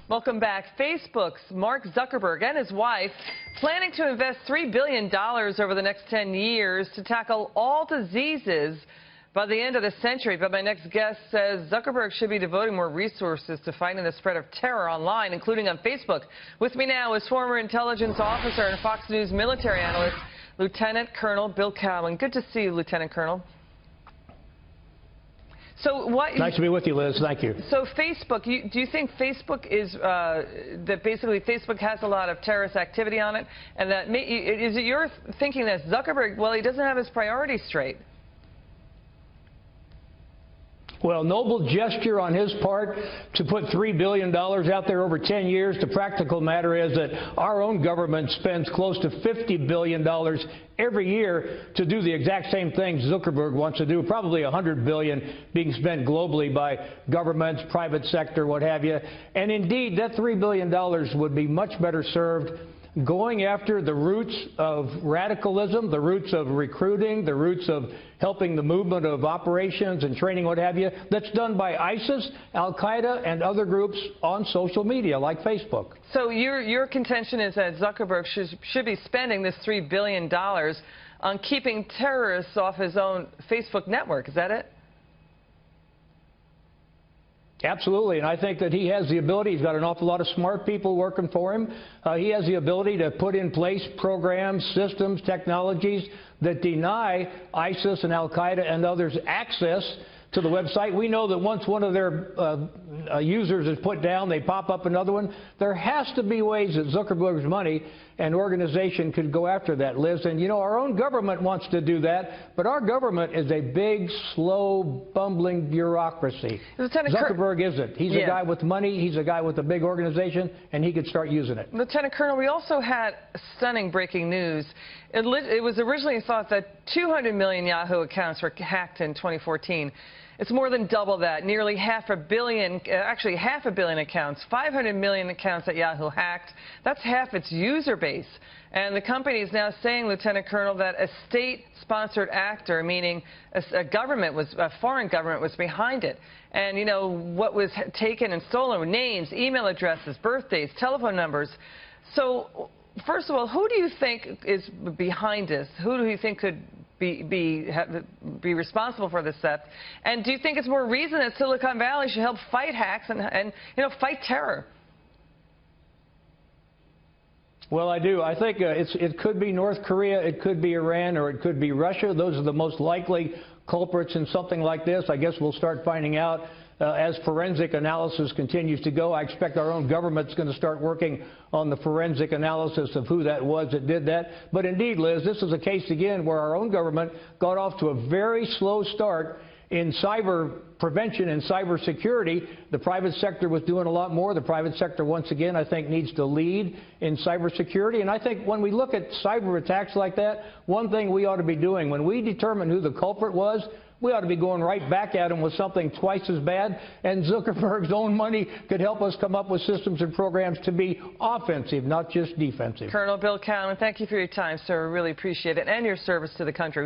Welcome back. Facebook's Mark Zuckerberg and his wife planning to invest $3 billion over the next 10 years to tackle all diseases by the end of the century. But my next guest says Zuckerberg should be devoting more resources to fighting the spread of terror online, including on Facebook. With me now is former intelligence officer and Fox News military analyst, Lieutenant Colonel Bill Cowan. Good to see you, Lieutenant Colonel. So nice to be with you, Liz. Thank you. So Facebook, do you think Facebook is that basically Facebook has a lot of terrorist activity on it, and that is it your thinking that Zuckerberg, well, he doesn't have his priorities straight? Well, noble gesture on his part to put $3 billion out there over 10 years. The practical matter is that our own government spends close to $50 billion every year to do the exact same things Zuckerberg wants to do, probably $100 billion being spent globally by governments, private sector, what have you. And indeed, that $3 billion would be much better served going after the roots of radicalism, the roots of recruiting, the roots of helping the movement of operations and training, what have you, that's done by ISIS, Al-Qaeda, and other groups on social media like Facebook. So your contention is that Zuckerberg should be spending this $3 billion on keeping terrorists off his own Facebook network. Is that it? Absolutely, and I think that he has the ability. He's got an awful lot of smart people working for him. He has the ability to put in place programs, systems, technologies that deny ISIS and Al-Qaeda and others access to the website. We know that once one of their users is put down, they pop up another one. There has to be ways that Zuckerberg's money and organization could go after that, Liz. And, you know, our own government wants to do that, but our government is a big, slow, bumbling bureaucracy. Zuckerberg isn't. He's a guy with money. He's a guy with a big organization, and he could start using it. Lieutenant Colonel, we also had stunning breaking news. It was originally thought that 200 million Yahoo accounts were hacked in 2014. It's more than double that, nearly half a billion accounts, 500 million accounts that Yahoo hacked. That's half its user base. And the company is now saying, Lieutenant Colonel, that a state-sponsored actor, meaning a foreign government, was behind it. And, you know, what was taken and stolen were names, email addresses, birthdays, telephone numbers. So, first of all, who do you think is behind this? Who do you think could be responsible for this theft? And do you think it's more reason that Silicon Valley should help fight hacks and you know, fight terror? Well, I do. I think it could be North Korea, it could be Iran, or it could be Russia. Those are the most likely culprits in something like this. I guess we'll start finding out as forensic analysis continues to go. I expect our own government's going to start working on the forensic analysis of who that was that did that. But indeed, Liz, this is a case again where our own government got off to a very slow start in cyber prevention and cyber security. The private sector was doing a lot more. The private sector, once again, I think needs to lead in cyber security. And I think when we look at cyber attacks like that, one thing we ought to be doing, when we determine who the culprit was, we ought to be going right back at him with something twice as bad. And Zuckerberg's own money could help us come up with systems and programs to be offensive, not just defensive. Colonel Bill Cowan, thank you for your time, sir. We really appreciate it, and your service to the country.